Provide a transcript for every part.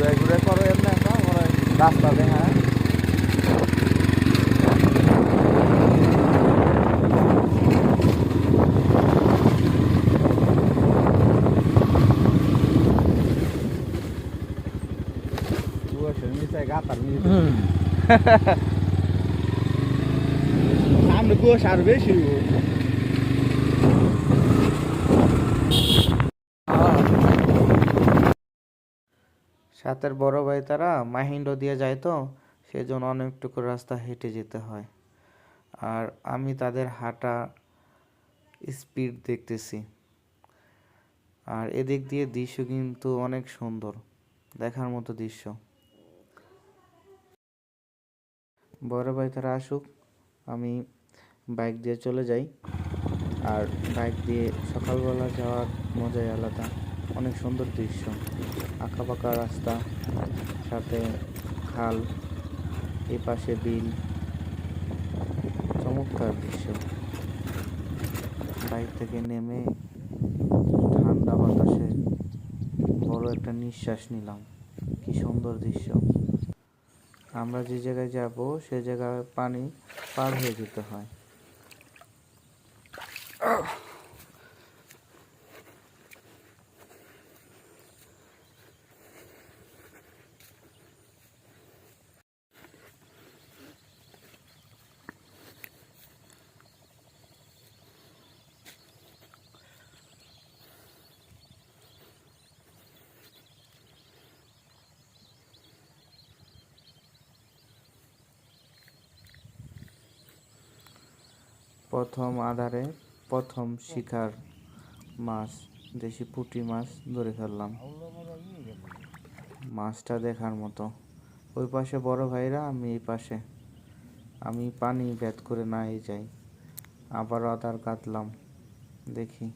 ঘুরে ঘুরে করো এমনি আমরা রাস্তা দেখা গাতার সামনে কুয়াশা আর বেশি সাথের বড় ভাই তারা মাহিন্দ্র দিয়ে যায় তো সেজন্য অনেকটুকু রাস্তা হেঁটে যেতে হয় আর আমি তাদের হাঁটা স্পিড দেখতেছি আর এদিক দিয়ে দৃশ্য কিন্তু অনেক সুন্দর দেখার মতো দৃশ্য বড় ভাই তারা আসুক আমি বাইক দিয়ে চলে যাই আর বাইক দিয়ে সকালবেলা যাওয়ার মজাই আলাদা অনেক সুন্দর দৃশ্য আঁকাবাঁকা রাস্তা সাথে খাল এই পাশে বিল চমৎকার দৃশ্য বাইক থেকে নেমে ঠান্ডা বাতাসে বড় একটা নিঃশ্বাস নিলাম কি সুন্দর দৃশ্য আমরা যে জায়গায় যাব সে জায়গায় পানি পার হয়ে যেতে হয় প্রথম আধারে প্রথম শিকার মাছ দেশি পুঁটি মাছ ধরে ফেললাম মাছটা দেখার মতো ওই পাশে বড় ভাইরা আমি এই পাশে আমি পানি ভেদ করে না যাই আবারও আধার কাটলাম দেখি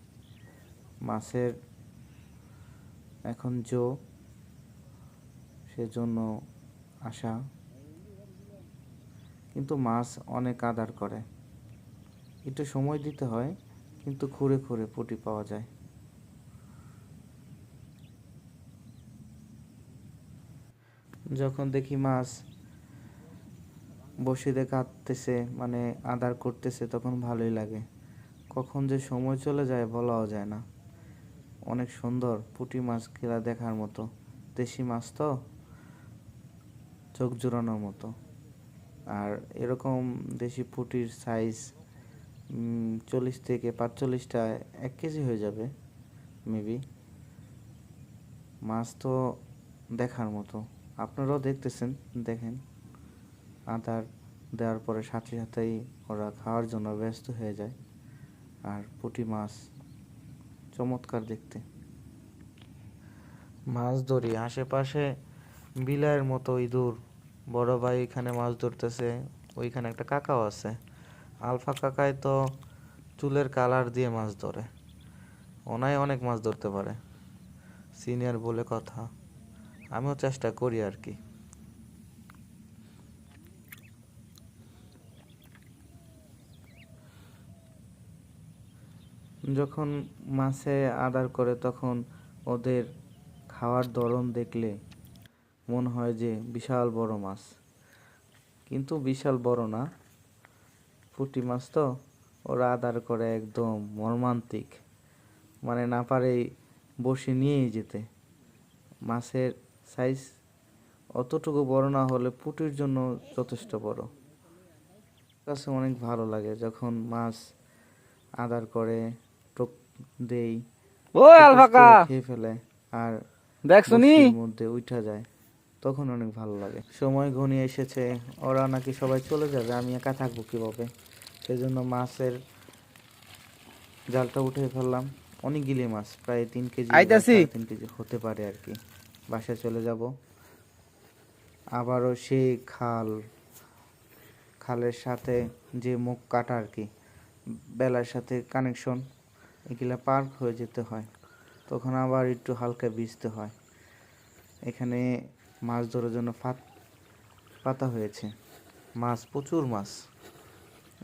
মাছের এখন সেজন্য আসা কিন্তু মাছ অনেক আদার করে একটু সময় দিতে হয় কিন্তু খুঁড়ে খুঁড়ে পুঁটি পাওয়া যায় যখন দেখি মাছ বসিতে কাটতেছে মানে আদার করতেছে তখন ভালোই লাগে কখন যে সময় চলে যায় বলাও যায় না অনেক সুন্দর পুঁটি মাছ খেলা দেখার মতো দেশি মাছ তো চোখ জোড়ানোর মতো আর এরকম দেশি পুঁটির সাইজ 40 থেকে 45টা 1 কেজি হয়ে যাবে মেবি মাছ তো দেখার মতো আপনারাও দেখতেছেন দেখেন আদার দেওয়ার পরে সাথে সাথেই ওরা খাওয়ার জন্য ব্যস্ত হয়ে যায় আর পুঁটি মাছ চমৎকার দেখতে মাছ ধরি আশেপাশে বিলাইয়ের মতো ইঁদুর বড় ভাই এখানে মাছ ধরতেছে ওইখানে একটা কাকাও আছে আলফা কাকায় তো চুলের কালার দিয়ে মাছ ধরে ওনাই অনেক মাছ ধরতে পারে সিনিয়র বলে কথা আমিও চেষ্টা করি আর কি যখন মাছে আদার করে তখন ওদের খাওয়ার ধরন দেখলে মনে হয় যে বিশাল বড় মাছ কিন্তু বিশাল বড় না পুঁটি মাছ তো ওরা আদার করে একদম মর্মান্তিক মানে না পারেই বসে নিয়েই যেতে মাছের সাইজ অতটুকু বড় না হলে পুঁটির জন্য যথেষ্ট বড় কাছে অনেক ভালো লাগে যখন মাছ আদার করে টোপ দেই ও আলফাকা খেয়ে ফেলে আর দেখছনি বড়শির মধ্যে উঠা যায় তখন অনেক ভালো লাগে সময় ঘনিয়ে এসেছে ওরা নাকি সবাই চলে যাবে আমি একা থাকবো কিভাবে সেজন্য মাছের জালটা উঠে ফেললাম অনেকগুলি মাছ প্রায় 3 কেজি বা আইতাছি 3.5 কেজি হতে পারে আর কি বাসায় চলে যাব আবারও সেই খালের সাথে যে মুখ কাটা আর কি বেলার সাথে কানেকশন এগুলা পার হয়ে যেতে হয় তখন আবার একটু হালকা ভিজতে হয় এখানে মাছ ধরার জন্য পাতা হয়েছে মাছ প্রচুর মাছ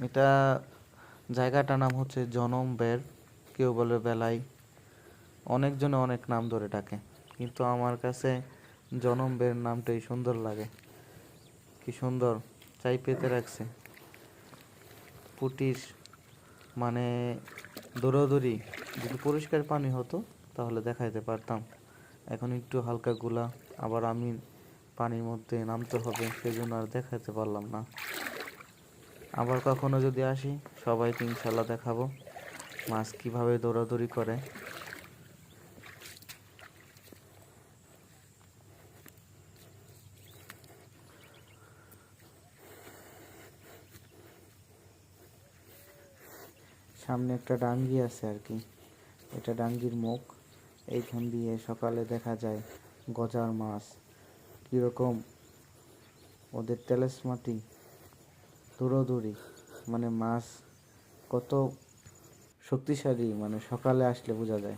এটা জায়গাটার নাম হচ্ছে জনম বের কেউ বলে বেলাই অনেকজনে অনেক নাম ধরে ডাকে কিন্তু আমার কাছে জনম বের নামটাই সুন্দর লাগে। কি সুন্দর চাই পেতে রাখছে। পুটির মানে দৌড়াদৌড়ি, যদি পরিষ্কার পানি হতো তাহলে দেখাইতে পারতাম। এখন একটু হালকা গুলা, আবার আমি পানির মধ্যে নামতে হবে, সেজন্য আর দেখাতে পারলাম না। আবার কখনো যদি আসি সবাইকে ইনশাল্লাহ দেখাবো মাছ কিভাবে দৌড়াদৌড়ি করে। সামনে একটা ডাঙ্গি আছে আর কি, এটা ডাঙ্গির মুখ। এইখান দিয়ে সকালে দেখা যায় গজার মাছ কীরকম ওদের তেলেসমাটি দৌড়াদৌড়ি, মানে মাছ কত শক্তিশালী, মানে সকালে আসলে বোঝা যায়।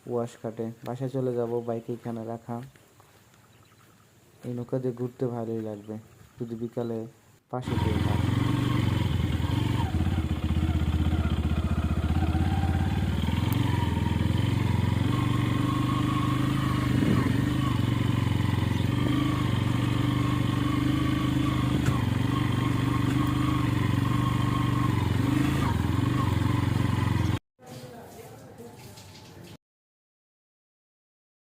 কুয়াশ কাটে, বাসায় চলে যাব, বাইক এখানে রাখা। এই নৌকা দিয়ে ঘুরতে ভালোই লাগবে যদি বিকালে পাশে পেয়ে থাকতাম।